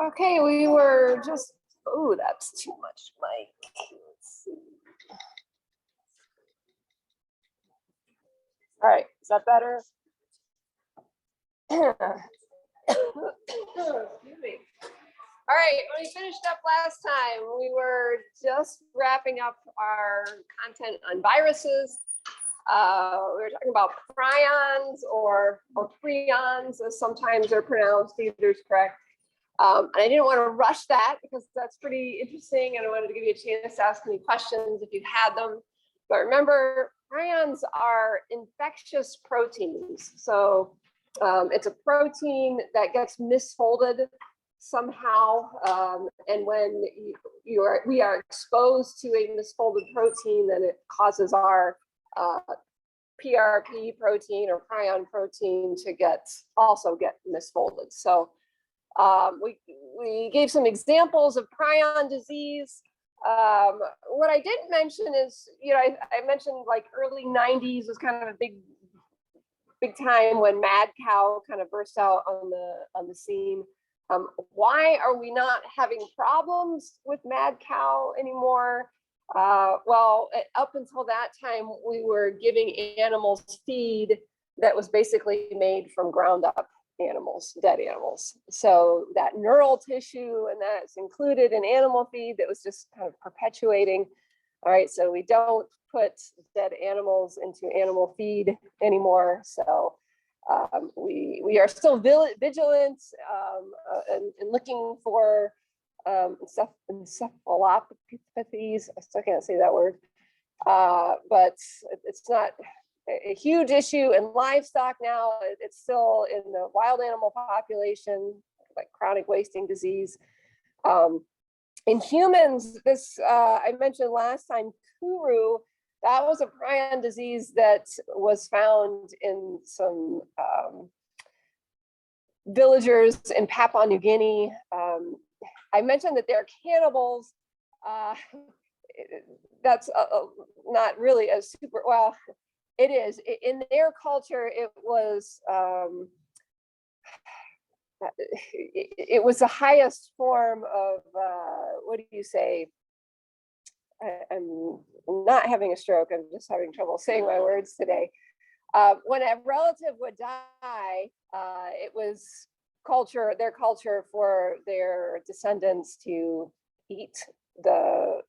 Okay, we were just, oh, that's too much, Mike. Let's see. All right, is that better? Excuse me. All right, when we finished up last time, we were just wrapping up our content on viruses. We were talking about prions or prions, as sometimes they're pronounced, either is correct. And I didn't want to rush that because that's pretty interesting, and I wanted to give you a chance to ask any questions if you had them. But remember, prions are infectious proteins. So it's a protein that gets misfolded somehow, and when we are exposed to a misfolded protein, then it causes our PRP protein or prion protein to also get misfolded. So we gave some examples of prion disease. What I didn't mention is, I mentioned like early 90s was kind of a big time when mad cow kind of burst out on the scene. Why are we not having problems with mad cow anymore? Well, up until that time, we were giving animals feed that was basically made from ground up animals, dead animals. So that neural tissue and that's included in animal feed that was just kind of perpetuating. All right, so we don't put dead animals into animal feed anymore. So we are still vigilant and looking for encephalopathies. I still can't say that word, but it's not a huge issue in livestock now. It's still in the wild animal population, like chronic wasting disease. In humans, this I mentioned last time, Kuru, that was a prion disease that was found in some villagers in Papua New Guinea. I mentioned that they're cannibals. That's not really a super, well, it is. In their culture, it was the highest form of, what do you say? I'm not having a stroke. I'm just having trouble saying my words today. When a relative would die, it was their culture for their descendants to eat the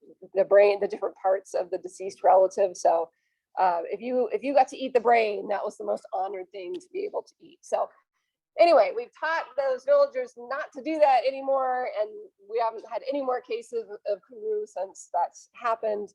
brain, the different parts of the deceased relative. So if you got to eat the brain, that was the most honored thing to be able to eat. So anyway, we've taught those villagers not to do that anymore, and we haven't had any more cases of Kuru since that's happened.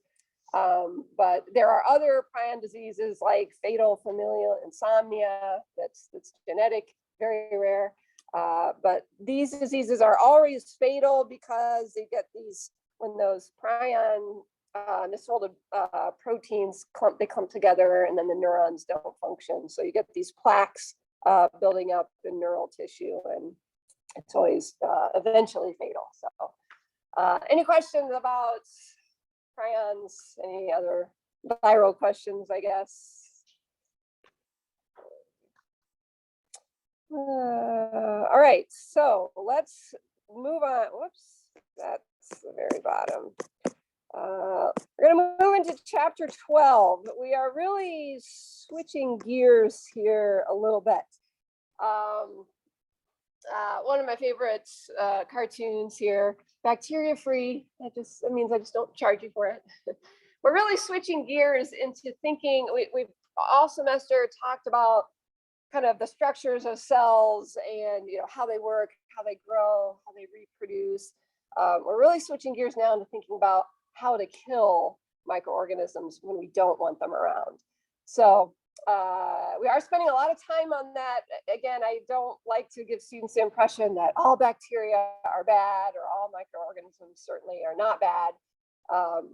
But there are other prion diseases like fatal familial insomnia that's genetic, very rare. But these diseases are always fatal because they get these, when those prion misfolded proteins clump together, and then the neurons don't function. So you get these plaques building up in neural tissue, and it's always eventually fatal. So any questions about prions? Any other viral questions, I guess? All right, so let's move on. Whoops, that's the very bottom. We're going to move into chapter 12. We are really switching gears here a little bit. One of my favorite cartoons here, bacteria free. That means I just don't charge you for it. We're really switching gears into thinking. We've all semester talked about kind of the structures of cells and how they work, how they grow, how they reproduce. We're really switching gears now into thinking about how to kill microorganisms when we don't want them around. So we are spending a lot of time on that. Again, I don't like to give students the impression that all bacteria are bad or all microorganisms certainly are not bad.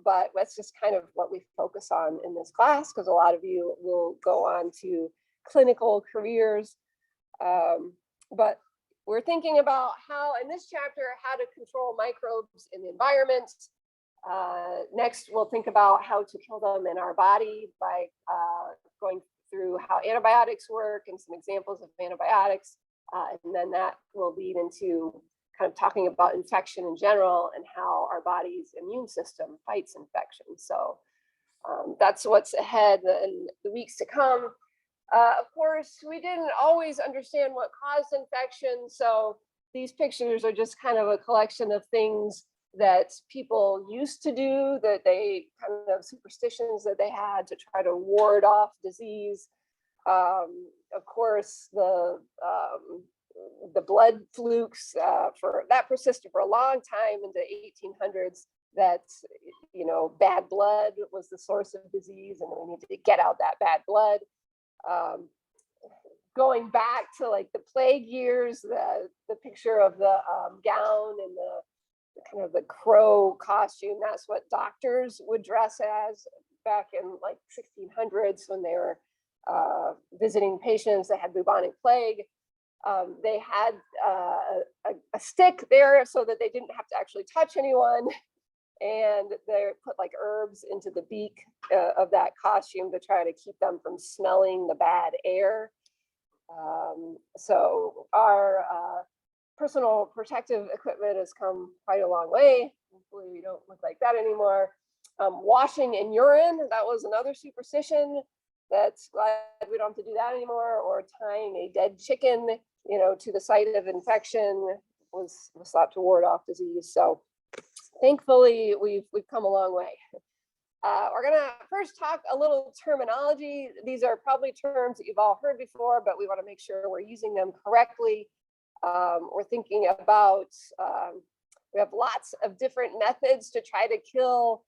But that's just kind of what we focus on in this class, because a lot of you will go on to clinical careers. But we're thinking about how, in this chapter, how to control microbes in the environment. Next, we'll think about how to kill them in our body by going through how antibiotics work and some examples of antibiotics. And then that will lead into kind of talking about infection in general and how our body's immune system fights infection. So that's what's ahead in the weeks to come. Of course, we didn't always understand what caused infection. So these pictures are just kind of a collection of things that people used to do, that they kind of superstitions that they had to try to ward off disease. Of course, the blood flukes for that persisted for a long time in the 1800s. That bad blood was the source of disease, and we needed to get out that bad blood. Going back to like the plague years, the picture of the gown and the kind of the crow costume, that's what doctors would dress as back in like 1600s when they were visiting patients that had bubonic plague. They had a stick there so that they didn't have to actually touch anyone. And they put like herbs into the beak of that costume to try to keep them from smelling the bad air. So our personal protective equipment has come quite a long way. Hopefully we don't look like that anymore. Washing in urine, that was another superstition. That's glad we don't have to do that anymore. Or tying a dead chicken, to the site of infection was thought to ward off disease. So thankfully, we've come a long way. We're gonna first talk a little terminology. These are probably terms that you've all heard before, but we want to make sure we're using them correctly. We're thinking about, we have lots of different methods to try to kill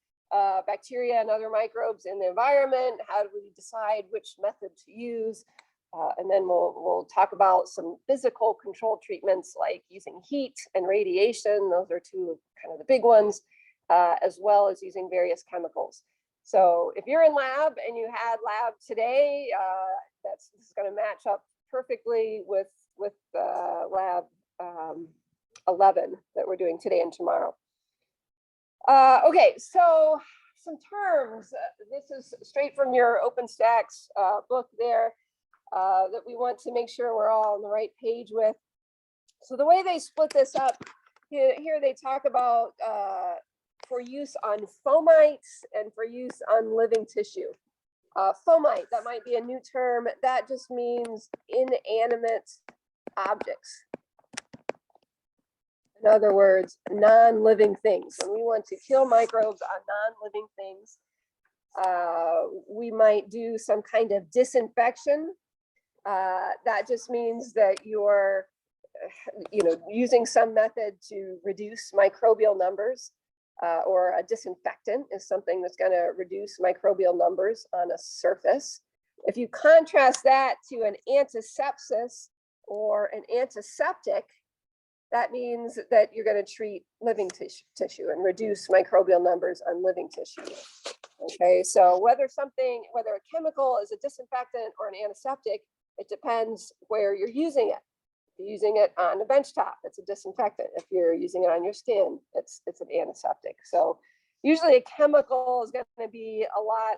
bacteria and other microbes in the environment. How do we decide which method to use? And then we'll talk about some physical control treatments like using heat and radiation. Those are two kind of the big ones, as well as using various chemicals. So if you're in lab and you had lab today, this is going to match up perfectly with lab 11 that we're doing today and tomorrow. Okay, so some terms. This is straight from your OpenStax book there. That we want to make sure we're all on the right page with. So the way they split this up, here they talk about for use on fomites and for use on living tissue. Fomite, that might be a new term. That just means inanimate objects. In other words, non-living things. When we want to kill microbes on non-living things, we might do some kind of disinfection. That just means that you're, using some method to reduce microbial numbers, or a disinfectant is something that's going to reduce microbial numbers on a surface. If you contrast that to an antisepsis or an antiseptic, that means that you're going to treat living tissue and reduce microbial numbers on living tissue. Okay, so whether a chemical is a disinfectant or an antiseptic, it depends where you're using it. If you're using it on a benchtop, it's a disinfectant. If you're using it on your skin, it's an antiseptic. So usually a chemical is going to be a lot,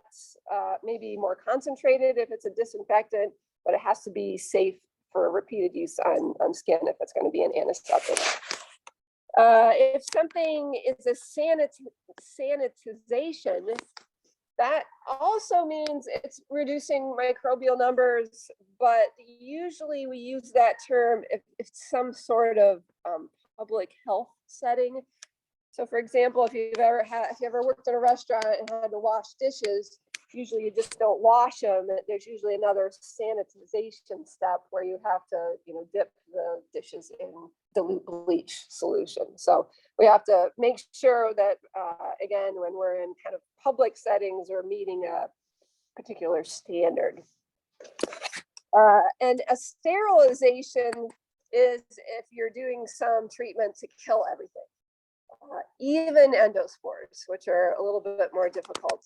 maybe more concentrated if it's a disinfectant, but it has to be safe for repeated use on skin if it's going to be an antiseptic. If something is a sanitization, that also means it's reducing microbial numbers, but usually we use that term if it's some sort of public health setting. So for example, if you ever worked in a restaurant and had to wash dishes, usually you just don't wash them. There's usually another sanitization step where you have to, dip the dishes in dilute bleach solution. So we have to make sure that, again, when we're in kind of public settings, we're meeting a particular standard. And a sterilization is if you're doing some treatment to kill everything, even endospores, which are a little bit more difficult.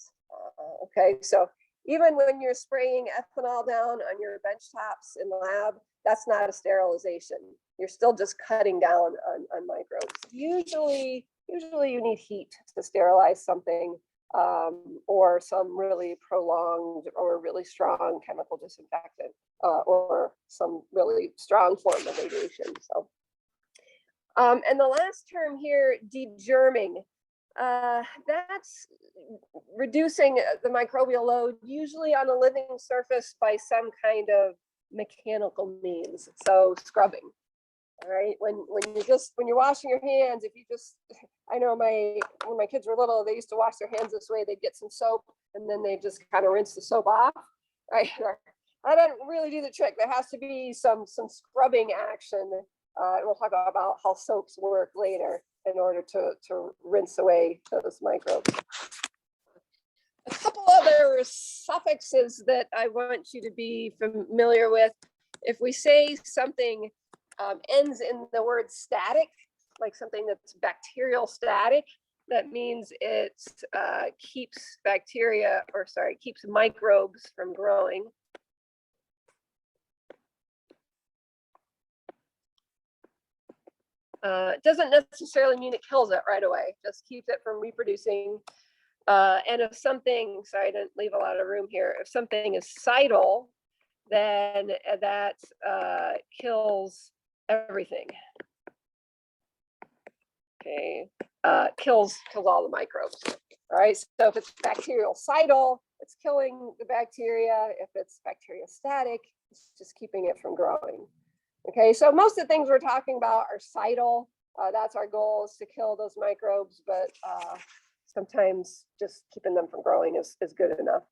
Okay, so even when you're spraying ethanol down on your bench tops in the lab, that's not a sterilization. You're still just cutting down on microbes. Usually you need heat to sterilize something, or some really prolonged or really strong chemical disinfectant, or some really strong form of radiation. So And the last term here, degerming. That's reducing the microbial load, usually on a living surface by some kind of mechanical means. So scrubbing. All right, when you're washing your hands, if you just, I know when my kids were little, they used to wash their hands this way. They'd get some soap and then they just kind of rinse the soap off. Right, that doesn't really do the trick. There has to be some scrubbing action. We'll talk about how soaps work later in order to rinse away those microbes. A couple other suffixes that I want you to be familiar with. If we say something ends in the word static, like something that's bacterial static, that means it keeps keeps microbes from growing. It doesn't necessarily mean it kills it right away, just keeps it from reproducing. And if something, sorry, I didn't leave a lot of room here. If something is cytal, then that kills everything. Okay, kills all the microbes. All right, so if it's bactericidal, it's killing the bacteria. If it's bacteriostatic, it's just keeping it from growing. Okay, so most of the things we're talking about are cytal. That's our goal, is to kill those microbes, but sometimes just keeping them from growing is good enough.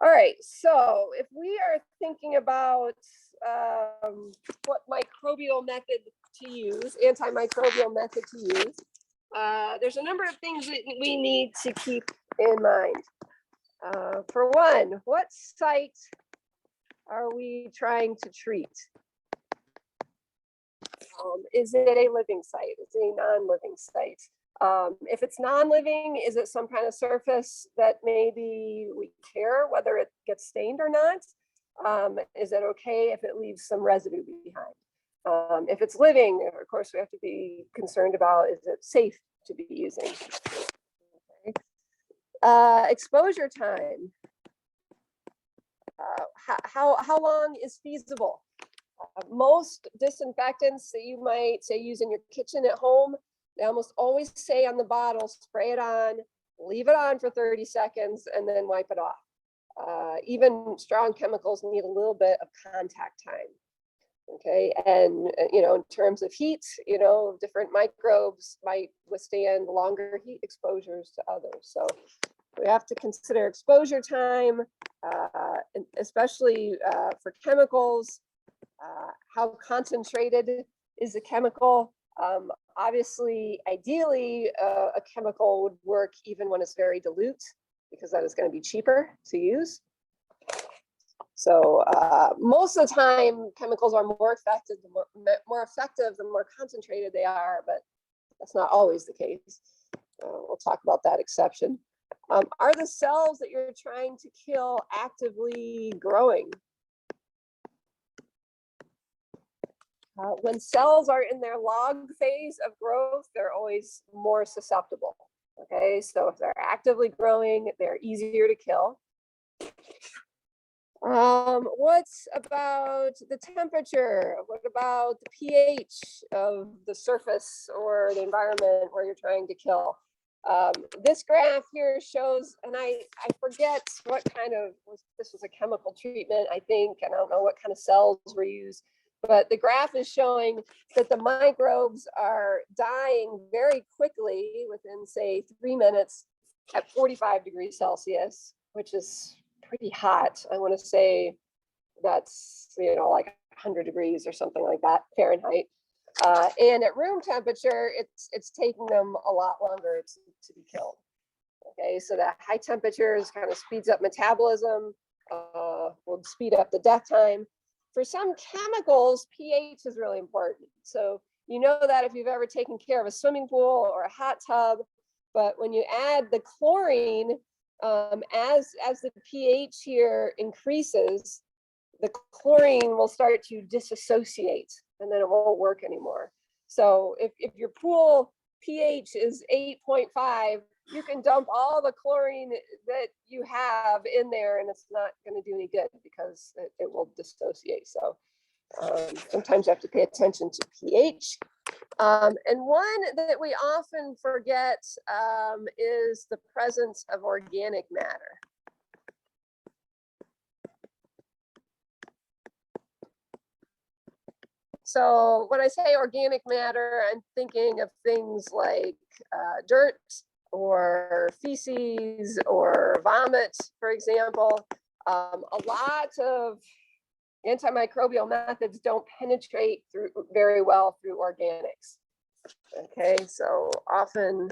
All right, so if we are thinking about what microbial method to use, antimicrobial method to use, there's a number of things that we need to keep in mind. For one, what site are we trying to treat? Is it a living site? Is it a non-living site? If it's non-living, is it some kind of surface that maybe we care whether it gets stained or not? Is it okay if it leaves some residue behind? If it's living, of course, we have to be concerned about, is it safe to be using? Okay. Exposure time. How long is feasible? Most disinfectants that you might say use in your kitchen at home, they almost always say on the bottle, spray it on, leave it on for 30 seconds, and then wipe it off. Even strong chemicals need a little bit of contact time. Okay, and in terms of heat, different microbes might withstand longer heat exposures to others. So we have to consider exposure time, especially for chemicals. How concentrated is the chemical? Obviously, ideally, a chemical would work even when it's very dilute, because that is going to be cheaper to use. So most of the time, chemicals are more effective the more concentrated they are, but that's not always the case. We'll talk about that exception. Are the cells that you're trying to kill actively growing? When cells are in their log phase of growth, they're always more susceptible. Okay, so if they're actively growing, they're easier to kill. What's about the temperature? What about the pH of the surface or the environment where you're trying to kill? This graph here shows, and I forget what kind of, this was a chemical treatment, I think, and I don't know what kind of cells were used, but the graph is showing that the microbes are dying very quickly within, say, 3 minutes at 45 degrees Celsius, which is pretty hot. I want to say that's, like 100 degrees or something like that Fahrenheit. And at room temperature, it's taking them a lot longer to be killed. Okay, so that high temperatures kind of speeds up metabolism, will speed up the death time. For some chemicals, pH is really important. So you know that if you've ever taken care of a swimming pool or a hot tub, but when you add the chlorine, as the pH here increases, the chlorine will start to disassociate, and then it won't work anymore. So if your pool pH is 8.5, you can dump all the chlorine that you have in there, and it's not going to do any good because it will dissociate. So Sometimes you have to pay attention to pH. And one that we often forget is the presence of organic matter. So when I say organic matter, I'm thinking of things like dirt or feces or vomit, for example. A lot of antimicrobial methods don't penetrate through very well through organics. Okay, so often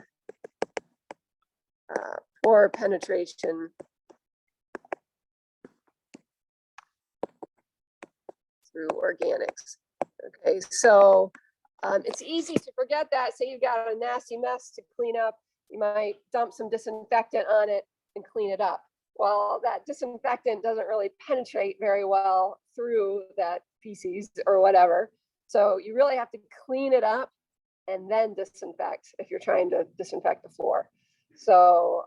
poor penetration through organics. Okay, so it's easy to forget that. Say you've got a nasty mess to clean up, you might dump some disinfectant on it and clean it up. Well, that disinfectant doesn't really penetrate very well through that feces or whatever. So you really have to clean it up and then disinfect if you're trying to disinfect the floor. So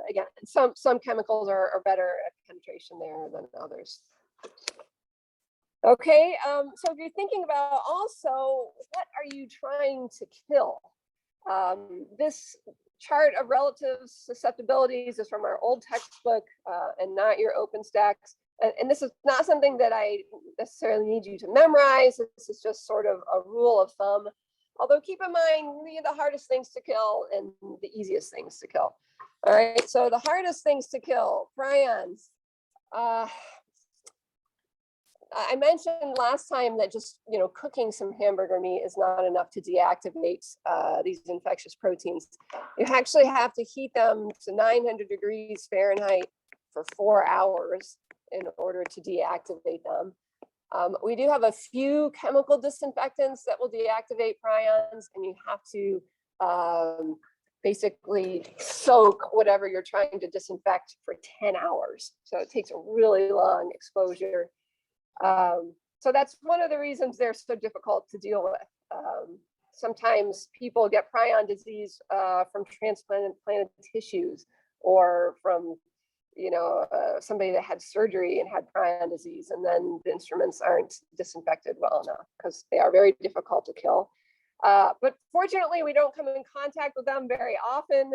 again, some chemicals are better at penetration there than others. Okay, so if you're thinking about also, what are you trying to kill? This chart of relative susceptibilities is from our old textbook and not your OpenStax. And this is not something that I necessarily need you to memorize. This is just sort of a rule of thumb. Although keep in mind, the hardest things to kill and the easiest things to kill. All right, so the hardest things to kill, prions. I mentioned last time that just cooking some hamburger meat is not enough to deactivate these infectious proteins. You actually have to heat them to 900 degrees Fahrenheit for 4 hours in order to deactivate them. We do have a few chemical disinfectants that will deactivate prions, and you have to basically soak whatever you're trying to disinfect for 10 hours. So it takes a really long exposure. So that's one of the reasons they're so difficult to deal with. Sometimes people get prion disease from transplanted tissues or from somebody that had surgery and had prion disease, and then the instruments aren't disinfected well enough because they are very difficult to kill. But fortunately, we don't come in contact with them very often.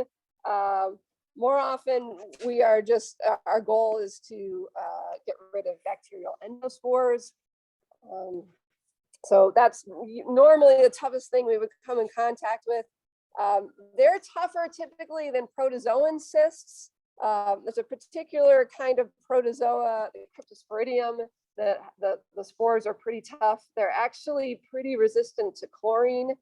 More often, we are just, our goal is to get rid of bacterial endospores. So that's normally the toughest thing we would come in contact with. They're tougher typically than protozoan cysts. There's a particular kind of protozoa, the Cryptosporidium, that the spores are pretty tough. They're actually pretty resistant to chlorine.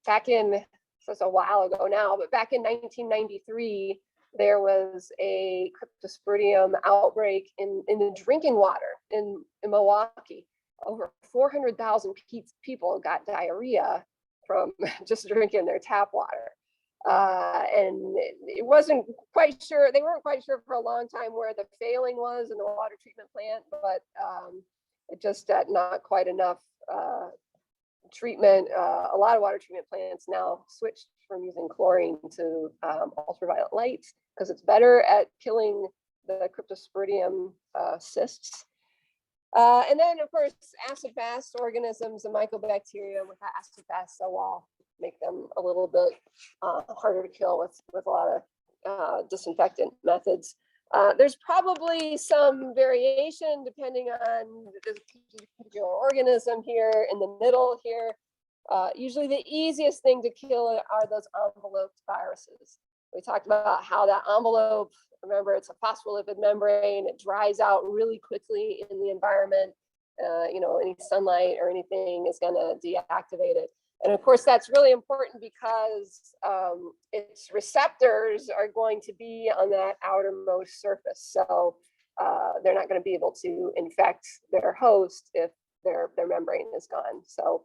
Back in, so it's a while ago now, but back in 1993, there was a Cryptosporidium outbreak in the drinking water in Milwaukee. Over 400,000 people got diarrhea from just drinking their tap water. And it wasn't quite sure, they weren't quite sure for a long time where the failing was in the water treatment plant, but it just not quite enough treatment. A lot of water treatment plants now switched from using chlorine to ultraviolet light because it's better at killing the Cryptosporidium cysts. And then, of course, acid-fast organisms and mycobacteria with acid-fast cell wall make them a little bit harder to kill with a lot of disinfectant methods. There's probably some variation depending on the particular organism here in the middle here. Usually the easiest thing to kill are those enveloped viruses. We talked about how that envelope, remember, it's a phospholipid membrane. It dries out really quickly in the environment. Any sunlight or anything is going to deactivate it. And of course, that's really important because its receptors are going to be on that outermost surface. So they're not going to be able to infect their host if their membrane is gone. So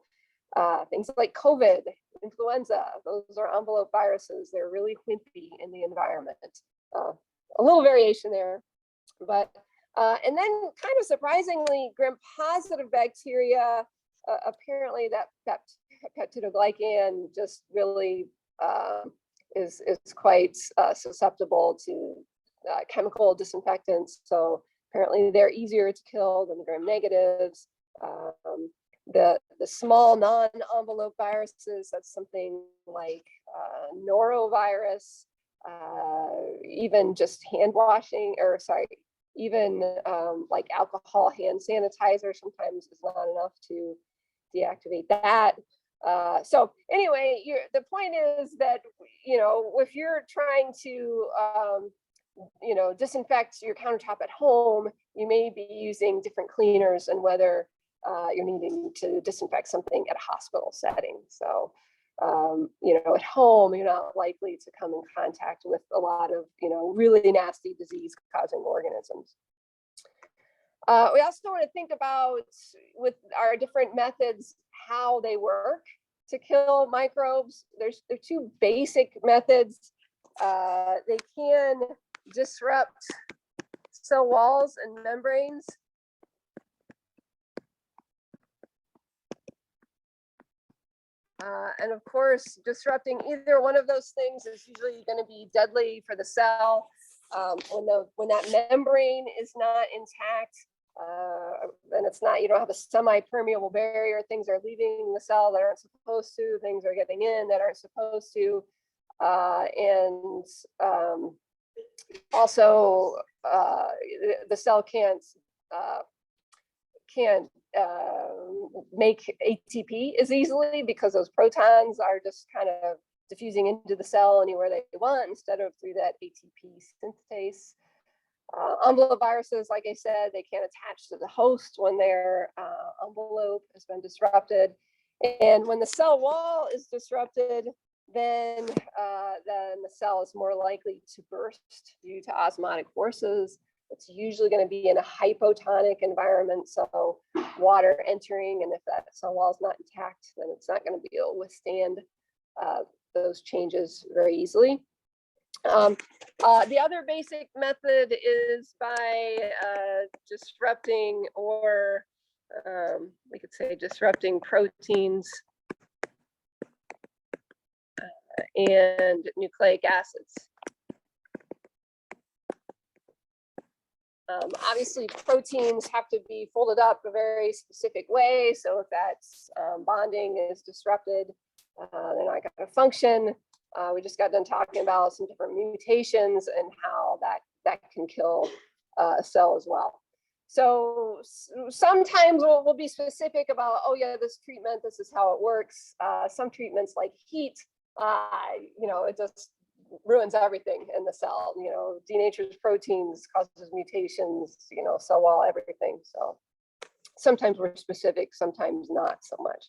things like COVID, influenza, those are envelope viruses. They're really wimpy in the environment. A little variation there, but and then kind of surprisingly, gram-positive bacteria, apparently that peptidoglycan just really is quite susceptible to chemical disinfectants. So Apparently, they're easier to kill than the gram negatives. The small non-envelope viruses, that's something like norovirus, even just hand washing, or sorry, even like alcohol hand sanitizer sometimes is not enough to deactivate that. So anyway, the point is that, if you're trying to, disinfect your countertop at home, you may be using different cleaners than whether you're needing to disinfect something at a hospital setting. So, at home, you're not likely to come in contact with a lot of, really nasty disease-causing organisms. We also want to think about, with our different methods, how they work to kill microbes. There are two basic methods. They can disrupt cell walls and membranes. And of course, disrupting either one of those things is usually going to be deadly for the cell. When that membrane is not intact, then it's not, you don't have a semi-permeable barrier. Things are leaving the cell that aren't supposed to. Things are getting in that aren't supposed to. And also, the cell can't make ATP as easily, because those protons are just kind of diffusing into the cell anywhere they want instead of through that ATP synthase. Envelope viruses, like I said, they can't attach to the host when their envelope has been disrupted. And when the cell wall is disrupted, then the cell is more likely to burst due to osmotic forces. It's usually going to be in a hypotonic environment, so water entering, and if that cell wall is not intact, then it's not going to be able to withstand those changes very easily. The other basic method is by disrupting, or we could say disrupting, proteins and nucleic acids. Obviously, proteins have to be folded up a very specific way. So if that's bonding is disrupted, they're not going to function. We just got done talking about some different mutations and how that can kill a cell as well. So sometimes we'll be specific about, oh yeah, this treatment, this is how it works. Some treatments like heat, it just ruins everything in the cell. Denatures proteins, causes mutations, cell wall, everything. So sometimes we're specific, sometimes not so much.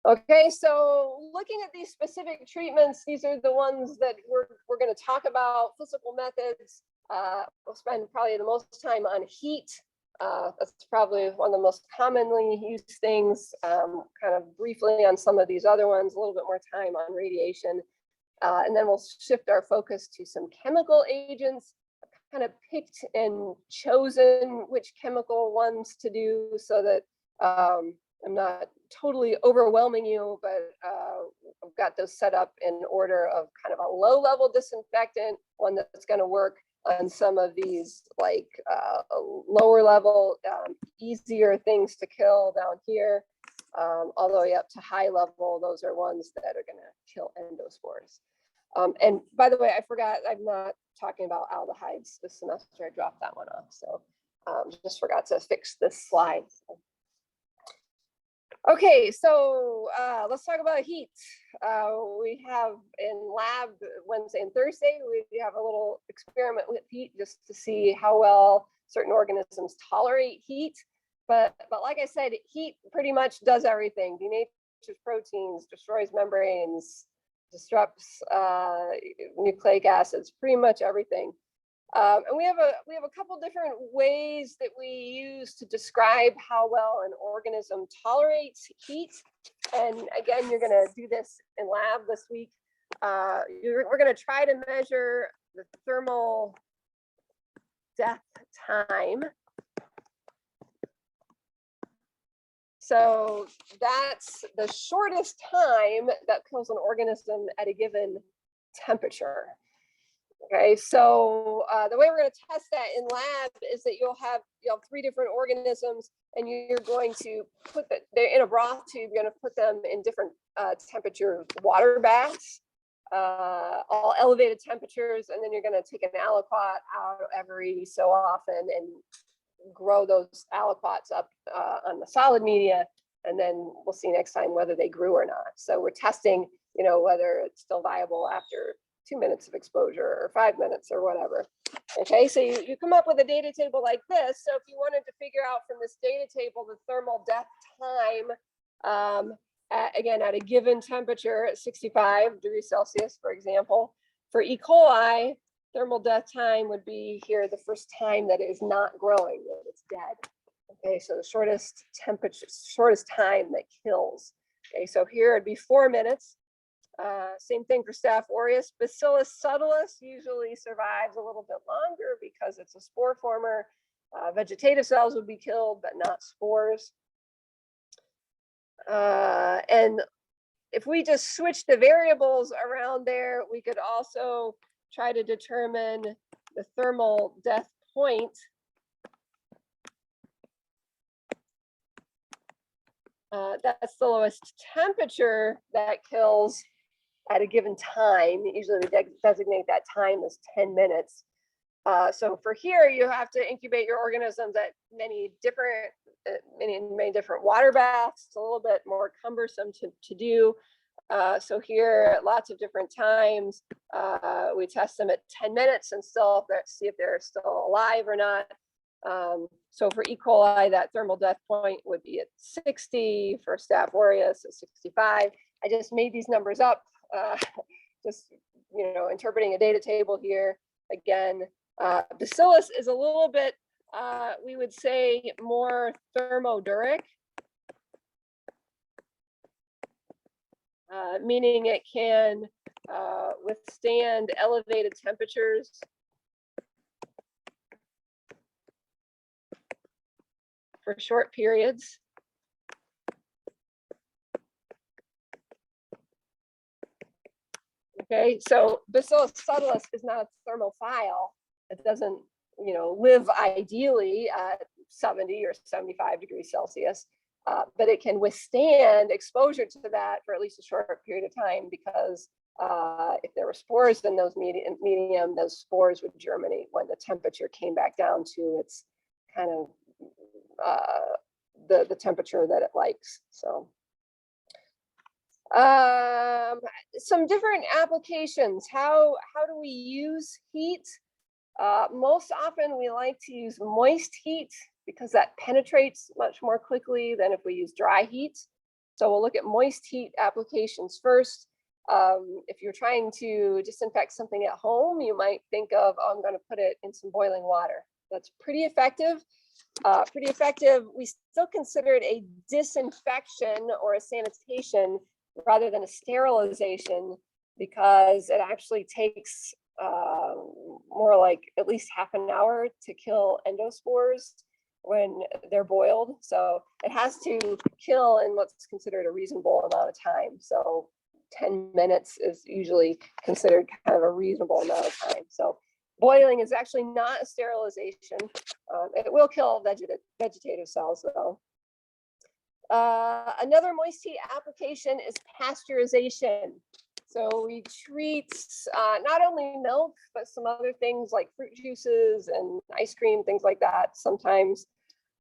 Okay, so looking at these specific treatments, these are the ones that we're going to talk about. Physical methods, we'll spend probably the most time on heat. That's probably one of the most commonly used things. Kind of briefly on some of these other ones, a little bit more time on radiation. And then we'll shift our focus to some chemical agents. I've kind of picked and chosen which chemical ones to do so that I'm not totally overwhelming you, but I've got those set up in order of kind of a low-level disinfectant, one that's going to work on some of these like lower-level, easier things to kill down here, all the way up to high level. Those are ones that are going to kill endospores. And by the way, I forgot, I'm not talking about aldehydes this semester. I dropped that one off. So just forgot to fix this slide. Okay, so let's talk about heat. We have in lab Wednesday and Thursday, we have a little experiment with heat just to see how well certain organisms tolerate heat. But like I said, heat pretty much does everything. Denatures proteins, destroys membranes, disrupts nucleic acids, pretty much everything. And we have a couple different ways that we use to describe how well an organism tolerates heat. And again, you're going to do this in lab this week. We're going to try to measure the thermal death time. So that's the shortest time that kills an organism at a given temperature. Okay, so the way we're going to test that in lab is that you'll have 3 different organisms, and you're going to put they're in a broth tube. You're going to put them in different temperature water baths, all elevated temperatures, and then you're going to take an aliquot out every so often and grow those aliquots up on the solid media, and then we'll see next time whether they grew or not. So we're testing, whether it's still viable after 2 minutes of exposure or 5 minutes or whatever. Okay, so you come up with a data table like this. So if you wanted to figure out from this data table the thermal death time, again, at a given temperature at 65 degrees Celsius, for example, for E. coli, thermal death time would be here the first time that it is not growing, that it's dead. Okay, so the shortest temperature, shortest time that kills. Okay, so here it'd be 4 minutes. Same thing for Staph aureus. Bacillus subtilis usually survives a little bit longer because it's a spore former. Vegetative cells would be killed, but not spores. And if we just switch the variables around there, we could also try to determine the thermal death point. That's the lowest temperature that kills at a given time. Usually we designate that time as 10 minutes. So for here, you have to incubate your organisms at many different water baths. It's a little bit more cumbersome to do. So here, lots of different times, we test them at 10 minutes and still see if they're still alive or not. So for E. coli, that thermal death point would be at 60, for Staph aureus at 65. I just made these numbers up, just interpreting a data table here. Again, Bacillus is a little bit, we would say, more thermoduric, meaning it can withstand elevated temperatures for short periods. Okay, so Bacillus subtilis is not a thermophile. It doesn't, live ideally at 70 or 75 degrees Celsius, but it can withstand exposure to that for at least a short period of time, because if there were spores in those medium, those spores would germinate when the temperature came back down to its kind of the temperature that it likes. So some different applications. How do we use heat? Most often we like to use moist heat because that penetrates much more quickly than if we use dry heat. So we'll look at moist heat applications first. If you're trying to disinfect something at home, you might think of, oh, I'm going to put it in some boiling water. That's pretty effective. We still consider it a disinfection or a sanitation rather than a sterilization, because it actually takes more like at least half an hour to kill endospores when they're boiled. So it has to kill in what's considered a reasonable amount of time. So 10 minutes is usually considered kind of a reasonable amount of time. So boiling is actually not a sterilization. It will kill vegetative cells though. Another moist heat application is pasteurization. So we treat not only milk, but some other things like fruit juices and ice cream, things like that sometimes.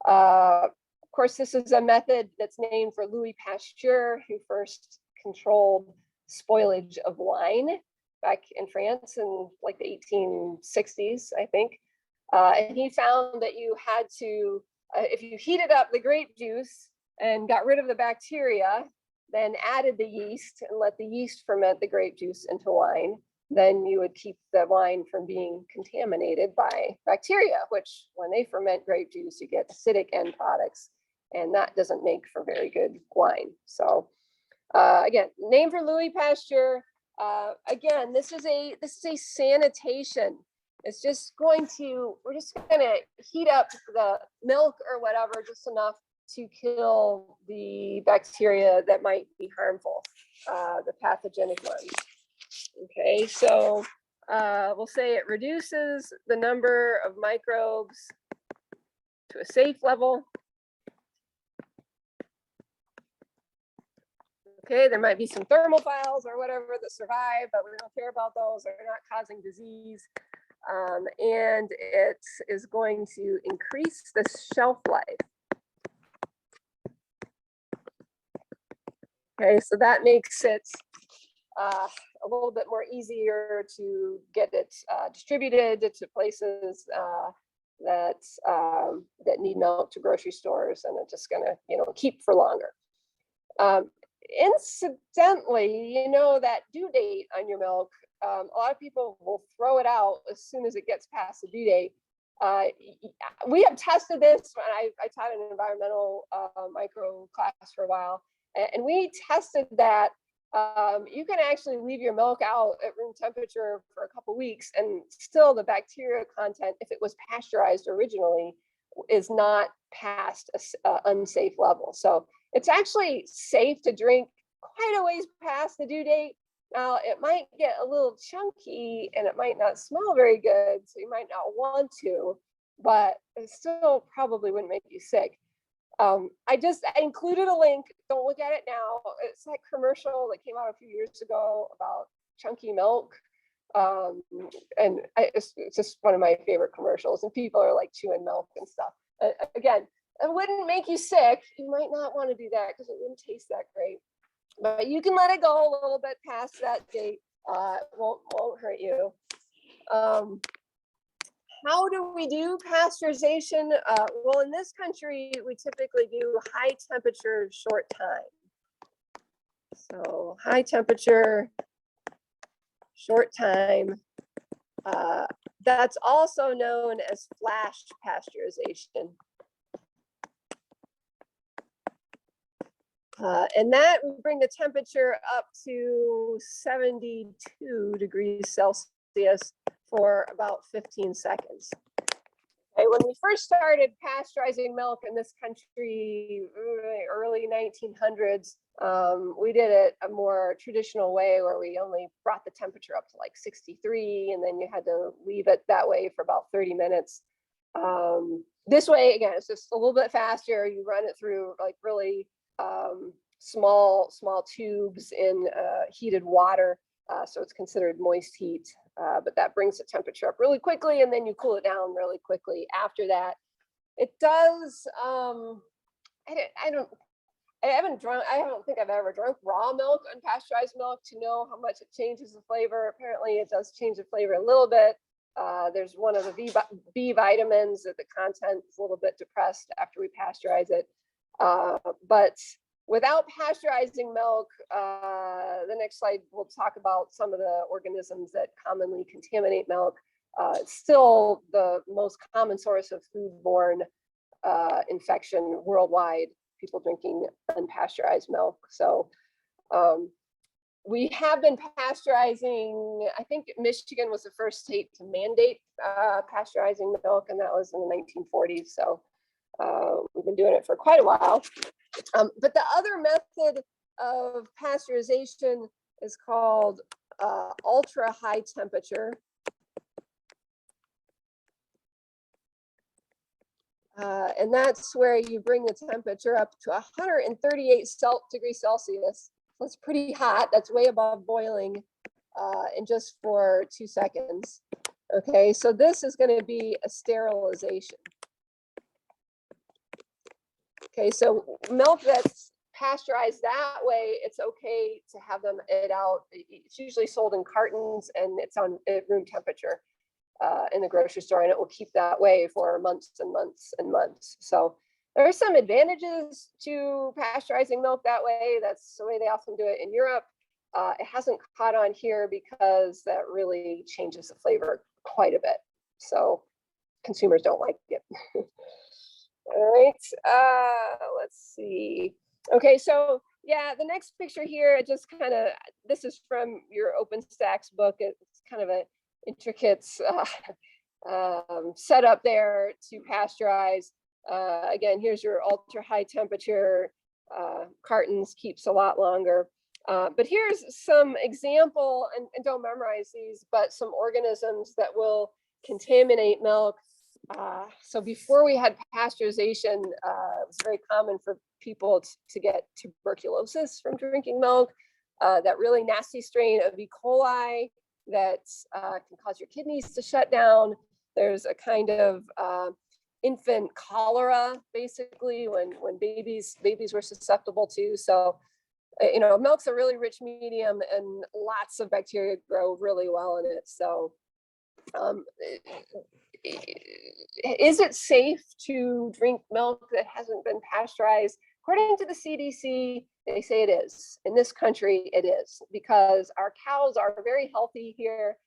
Of course, this is a method that's named for Louis Pasteur, who first controlled spoilage of wine back in France in like the 1860s, I think. And he found that you had to, if you heated up the grape juice and got rid of the bacteria, then added the yeast and let the yeast ferment the grape juice into wine, then you would keep the wine from being contaminated by bacteria, which when they ferment grape juice, you get acidic end products, and that doesn't make for very good wine. So again, named for Louis Pasteur. Again, this is a sanitation. It's just we're just gonna heat up the milk or whatever just enough to kill the bacteria that might be harmful, the pathogenic ones. Okay, so we'll say it reduces the number of microbes to a safe level. Okay, there might be some thermophiles or whatever that survive, but we don't care about those. They're not causing disease. And it is going to increase the shelf life. Okay, so that makes it a little bit more easier to get it distributed to places that need milk, to grocery stores, and it's just gonna, keep for longer. Incidentally, that due date on your milk, a lot of people will throw it out as soon as it gets past the due date. We have tested this when I taught an environmental micro class for a while, and we tested that you can actually leave your milk out at room temperature for a couple weeks, and still the bacteria content, if it was pasteurized originally, is not past an unsafe level. So it's actually safe to drink quite a ways past the due date. Now, it might get a little chunky and it might not smell very good, so you might not want to, but it still probably wouldn't make you sick. I included a link. Don't look at it now. It's that commercial that came out a few years ago about chunky milk. And it's just one of my favorite commercials, and people are like chewing milk and stuff. Again, it wouldn't make you sick. You might not want to do that because it wouldn't taste that great. But you can let it go a little bit past that date. It won't hurt you. How do we do pasteurization? Well, in this country, we typically do high temperature, short time. So high temperature, short time. That's also known as flash pasteurization. And that will bring the temperature up to 72 degrees Celsius for about 15 seconds. Okay, when we first started pasteurizing milk in this country, early 1900s, we did it a more traditional way where we only brought the temperature up to like 63, and then you had to leave it that way for about 30 minutes. This way, again, it's just a little bit faster. You run it through like really small tubes in heated water, so it's considered moist heat, but that brings the temperature up really quickly, and then you cool it down really quickly after that. It does I don't think I've ever drunk raw milk, unpasteurized milk, to know how much it changes the flavor. Apparently it does change the flavor a little bit. There's one of the B vitamins that the content is a little bit depressed after we pasteurize it. But without pasteurizing milk, the next slide, we'll talk about some of the organisms that commonly contaminate milk. It's still the most common source of foodborne infection worldwide, people drinking unpasteurized milk. So we have been pasteurizing. I think Michigan was the first state to mandate pasteurizing milk, and that was in the 1940s. So we've been doing it for quite a while. But the other method of pasteurization is called ultra high temperature. And that's where you bring the temperature up to 138 degrees Celsius. That's pretty hot. That's way above boiling, and just for 2 seconds. Okay, so this is going to be a sterilization. Okay, so milk that's pasteurized that way, it's okay to have them it out. It's usually sold in cartons, and it's on room temperature in the grocery store, and it will keep that way for months and months and months. So there are some advantages to pasteurizing milk that way. That's the way they often do it in Europe. It hasn't caught on here because that really changes the flavor quite a bit. So consumers don't like it. All right, let's see. Okay, so yeah, the next picture here, it just kind of, this is from your OpenStax book. It's kind of an intricate setup there to pasteurize. Again, here's your ultra high temperature. Cartons keeps a lot longer. But here's some example, and don't memorize these, but some organisms that will contaminate milk. So before we had pasteurization, it was very common for people to get tuberculosis from drinking milk. That really nasty strain of E. coli that can cause your kidneys to shut down. There's a kind of infant cholera, basically, when babies were susceptible to. So, you know, milk's a really rich medium, and lots of bacteria grow really well in it. So, is it safe to drink milk that hasn't been pasteurized? According to the CDC, they say it is. In this country, it is, because our cows are very healthy here.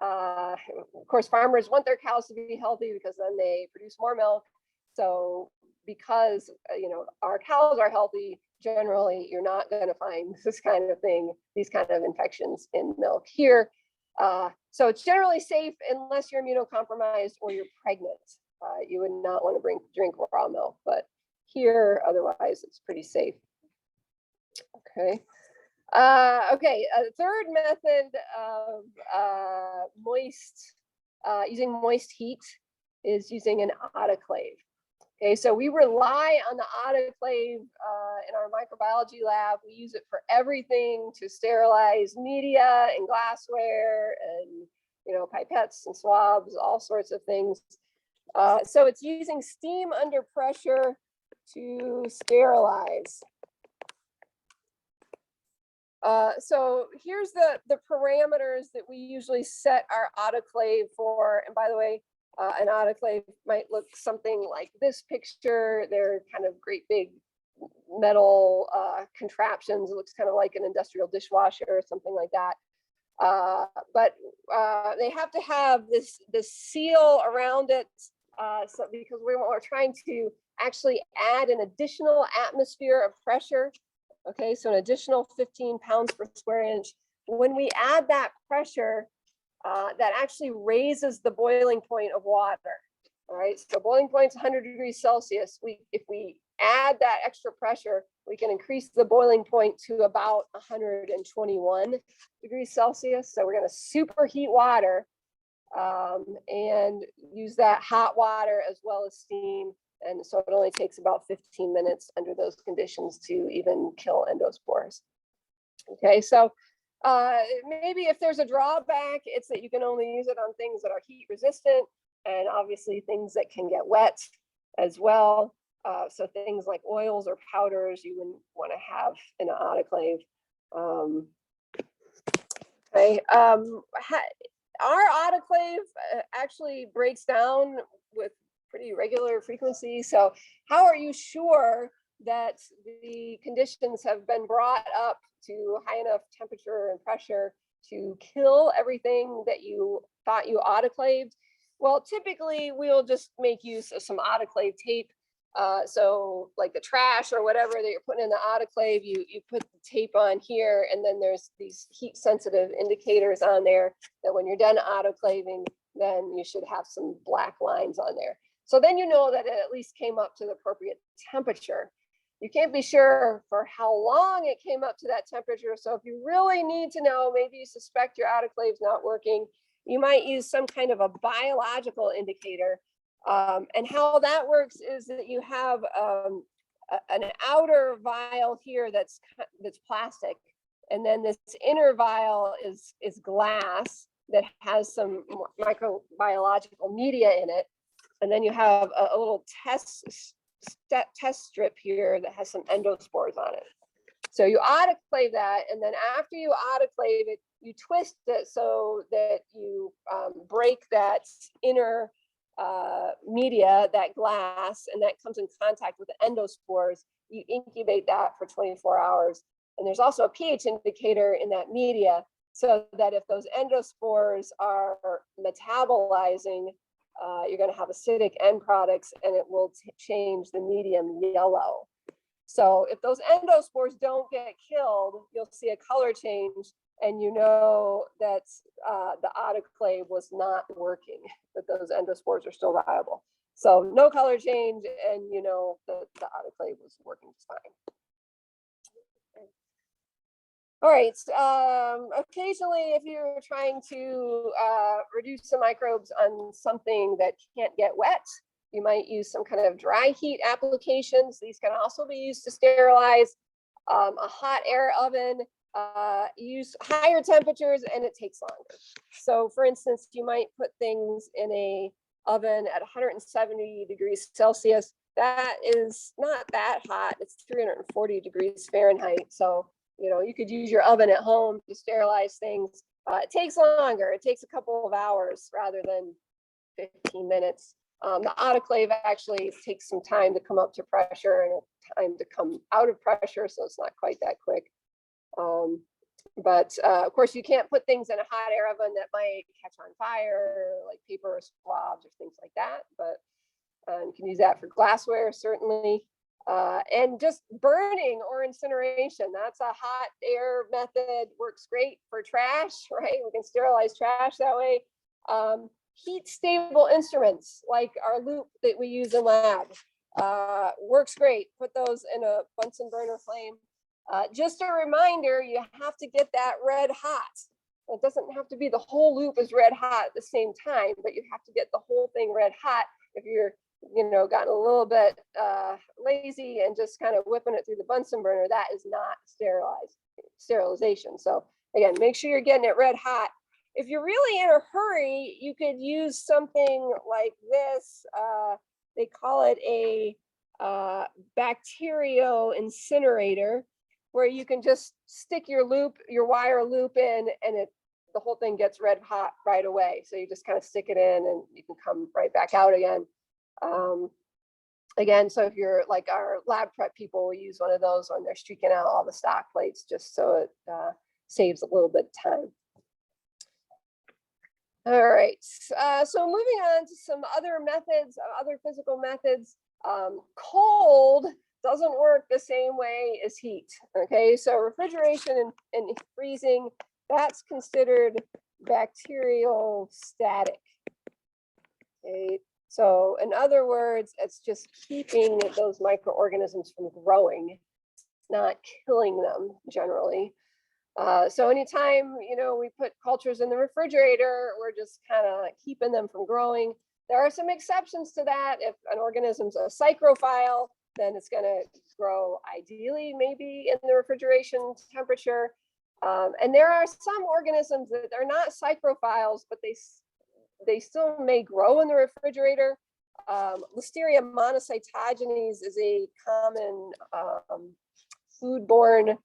Of course, farmers want their cows to be healthy because then they produce more milk. So because, you know, our cows are healthy, generally, you're not going to find this kind of thing, these kind of infections in milk here. So it's generally safe unless you're immunocompromised or you're pregnant. You would not want to drink raw milk, but here, otherwise, it's pretty safe. Okay. Okay, a third method of using moist heat is using an autoclave. Okay, so we rely on the autoclave in our microbiology lab. We use it for everything, to sterilize media and glassware and, you know, pipettes and swabs, all sorts of things. So it's using steam under pressure to sterilize. So here's the parameters that we usually set our autoclave for. And by the way, an autoclave might look something like this picture. They're kind of great big metal contraptions. It looks kind of like an industrial dishwasher or something like that. But they have to have this seal around it, so because we're trying to actually add an additional atmosphere of pressure. Okay, so an additional 15 pounds per square inch. When we add that pressure, that actually raises the boiling point of water. All right, so boiling point is 100 degrees Celsius. If we add that extra pressure, we can increase the boiling point to about 121 degrees Celsius. So we're going to superheat water and use that hot water as well as steam. And so it only takes about 15 minutes under those conditions to even kill endospores. Okay, so maybe if there's a drawback, it's that you can only use it on things that are heat resistant, and obviously things that can get wet as well. So things like oils or powders you wouldn't want to have in an autoclave. Okay, our autoclave actually breaks down with pretty regular frequency. So how are you sure that the conditions have been brought up to high enough temperature and pressure to kill everything that you thought you autoclaved? Well, typically we'll just make use of some autoclave tape. So like the trash or whatever that you're putting in the autoclave, you put the tape on here, and then there's these heat sensitive indicators on there that when you're done autoclaving, then you should have some black lines on there. So then you know that it at least came up to the appropriate temperature. You can't be sure for how long it came up to that temperature. So if you really need to know, maybe you suspect your autoclave's not working, you might use some kind of a biological indicator. And how that works is that you have an outer vial here that's plastic, and then this inner vial is glass that has some microbiological media in it. And then you have a little test strip here that has some endospores on it. So you autoclave that, and then after you autoclave it, you twist it so that you break that inner media, that glass, and that comes in contact with the endospores. You incubate that for 24 hours. And there's also a pH indicator in that media, so that if those endospores are metabolizing, you're going to have acidic end products, and it will change the medium yellow. So if those endospores don't get killed, you'll see a color change, and you know that the autoclave was not working, that those endospores are still viable. So no color change, and you know that the autoclave was working just fine. All right. Occasionally, if you're trying to reduce the microbes on something that can't get wet, you might use some kind of dry heat applications. These can also be used to sterilize. A hot air oven, use higher temperatures, and it takes longer. So for instance, you might put things in a oven at 170 degrees Celsius. That is not that hot. It's 340 degrees Fahrenheit. So, you know, you could use your oven at home to sterilize things. It takes longer. It takes a couple of hours rather than 15 minutes. The autoclave actually takes some time to come up to pressure and time to come out of pressure, so it's not quite that quick. But of course, you can't put things in a hot air oven that might catch on fire, like paper or swabs or things like that. But you can use that for glassware, certainly. And just burning or incineration, that's a hot air method, works great for trash, right? We can sterilize trash that way. Heat stable instruments like our loop that we use in lab works great. Put those in a Bunsen burner flame. Just a reminder, you have to get that red hot. It doesn't have to be the whole loop is red hot at the same time, but you have to get the whole thing red hot. If you're, you know, gotten a little bit lazy and just kind of whipping it through the Bunsen burner, that is not sterilization. So again, make sure you're getting it red hot. If you're really in a hurry, you could use something like this. They call it a Bacterial Incinerator, where you can just stick your wire loop in, and the whole thing gets red hot right away. So you just kind of stick it in and you can come right back out again. Again, so if you're like our lab prep people, will use one of those when they're streaking out all the stock plates, just so it saves a little bit of time. All right, so moving on to some other methods, other physical methods. Cold doesn't work the same way as heat, okay? So refrigeration and freezing, that's considered bacterial static, okay? So in other words, it's just keeping those microorganisms from growing, not killing them generally. So anytime, you know, we put cultures in the refrigerator, we're just kind of keeping them from growing. There are some exceptions to that. If an organism's a psychrophile, then it's going to grow ideally maybe in the refrigeration temperature. And there are some organisms that are not psychrophiles, but they still may grow in the refrigerator. Listeria Monocytogenes is a common foodborne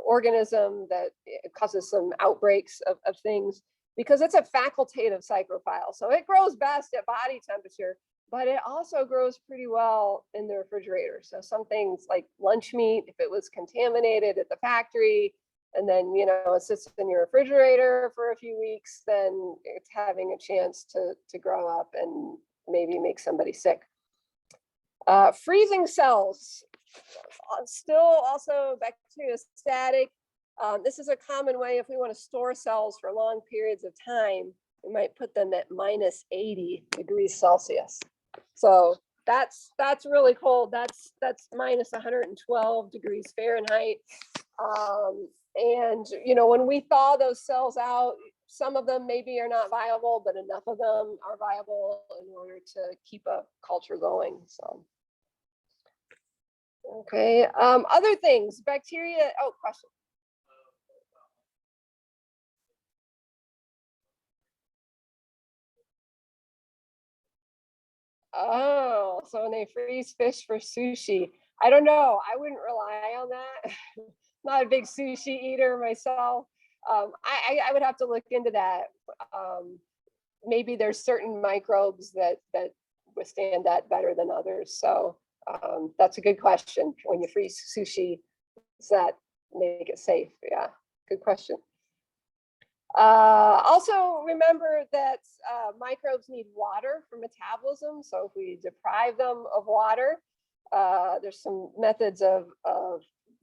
organism that causes some outbreaks of things because it's a facultative psychrophile. So it grows best at body temperature, but it also grows pretty well in the refrigerator. So some things like lunch meat, if it was contaminated at the factory, and then, you know, it sits in your refrigerator for a few weeks, then it's having a chance to grow up and maybe make somebody sick. Freezing cells, still also bacteriostatic. This is a common way if we want to store cells for long periods of time, we might put them at minus 80 degrees Celsius. So that's really cold. That's minus 112 degrees Fahrenheit. And, you know, when we thaw those cells out, some of them maybe are not viable, but enough of them are viable in order to keep a culture going. So, okay. Other things, bacteria. Oh, question. Oh, so when they freeze fish for sushi, I don't know. I wouldn't rely on that. Not a big sushi eater myself. I would have to look into that. Maybe there's certain microbes that withstand that better than others. So that's a good question. When you freeze sushi, does that make it safe? Yeah, good question. Also remember that microbes need water for metabolism. So if we deprive them of water, there's some methods of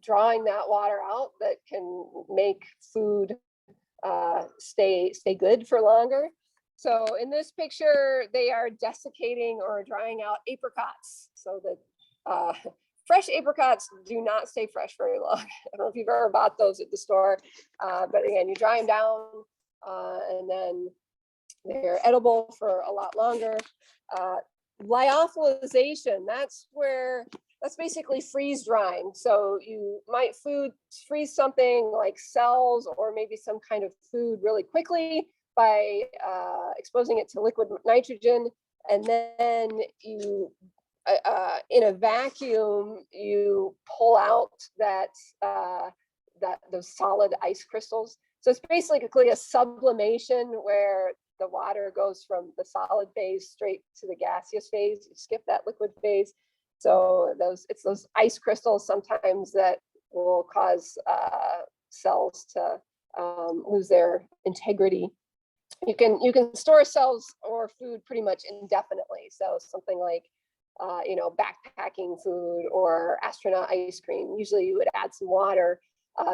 drawing that water out that can make food stay good for longer. So in this picture, they are desiccating or drying out apricots so that fresh apricots do not stay fresh very long. I don't know if you've ever bought those at the store, but again, you dry them down and then they're edible for a lot longer. Lyophilization, that's basically freeze drying. So you might freeze something like cells or maybe some kind of food really quickly by exposing it to liquid nitrogen, and then you in a vacuum you pull out those solid ice crystals. So it's basically a sublimation where the water goes from the solid phase straight to the gaseous phase. You skip that liquid phase. So it's those ice crystals sometimes that will cause cells to lose their integrity. You can store cells or food pretty much indefinitely. So something like backpacking food or astronaut ice cream. Usually you would add some water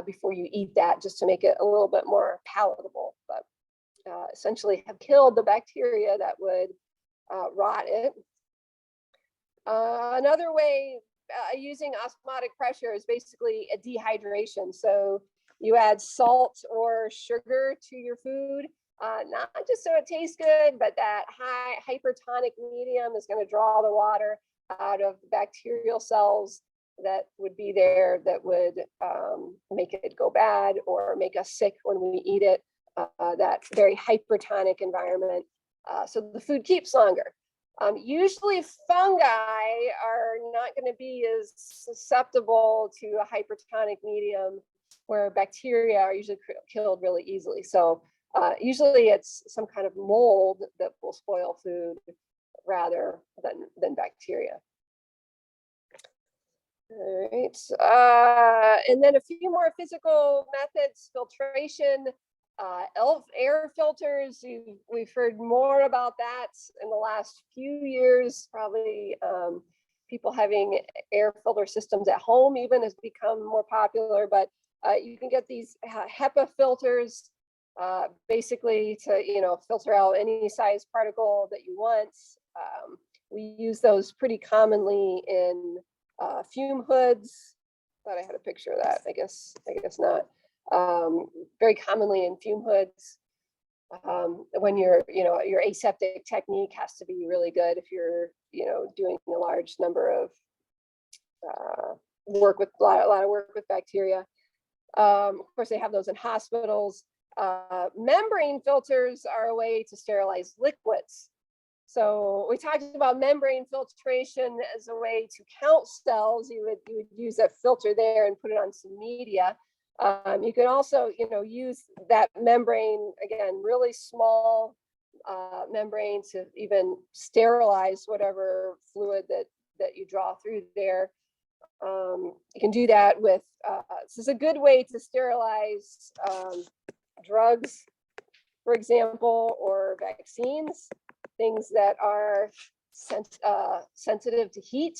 before you eat that just to make it a little bit more palatable, but essentially have killed the bacteria that would rot it. Another way using osmotic pressure is basically a dehydration. So you add salt or sugar to your food, not just so it tastes good, but that high hypertonic medium is going to draw the water out of the bacterial cells that would be there that would make it go bad or make us sick when we eat it. That very hypertonic environment. So the food keeps longer. Usually fungi are not going to be as susceptible to a hypertonic medium, where bacteria are usually killed really easily. So usually it's some kind of mold that will spoil food rather than bacteria. All right, and then a few more physical methods: filtration, air filters. We've heard more about that in the last few years. Probably people having air filter systems at home even has become more popular, but you can get these HEPA filters basically to filter out any size particle that you want. We use those pretty commonly in fume hoods. Thought I had a picture of that. I guess not. Very commonly in fume hoods. When your aseptic technique has to be really good if you're doing a large number of work with a lot of work with bacteria. Of course, they have those in hospitals. Membrane filters are a way to sterilize liquids. So we talked about membrane filtration as a way to count cells. You would use a filter there and put it on some media. You can also, use that membrane, again, really small membrane to even sterilize whatever fluid that you draw through there. You can do that with, this is a good way to sterilize drugs, for example, or vaccines, things that are sensitive to heat.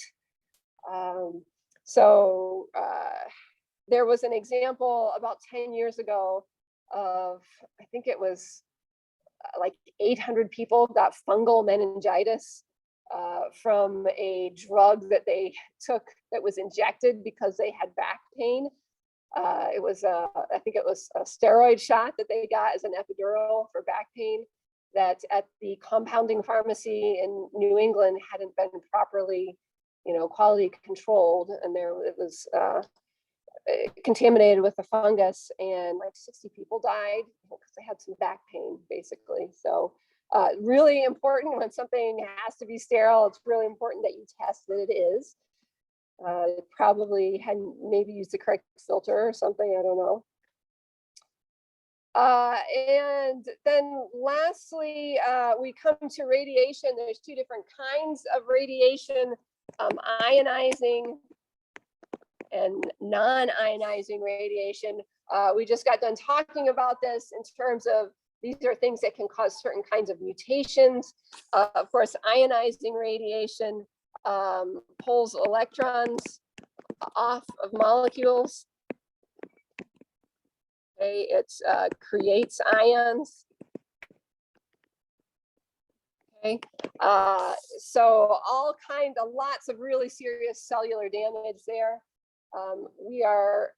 There was an example about 10 years ago of, I think it was like 800 people got fungal meningitis from a drug that they took that was injected because they had back pain. It was, I think it was a steroid shot that they got as an epidural for back pain that at the compounding pharmacy in New England hadn't been properly, quality controlled, and it was contaminated with the fungus, and like 60 people died because they had some back pain, basically. So really important when something has to be sterile, it's really important that you test that it is. Probably hadn't maybe used the correct filter or something, I don't know. And then lastly, we come to radiation. There's two different kinds of radiation, ionizing and non-ionizing radiation. We just got done talking about this in terms of these are things that can cause certain kinds of mutations. Of course, ionizing radiation pulls electrons off of molecules. Okay, it creates ions. Okay. So lots of really serious cellular damage there. We are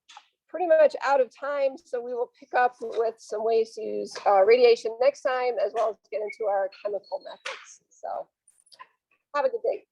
pretty much out of time, so we will pick up with some ways to use radiation next time, as well as get into our chemical methods. So have a good day.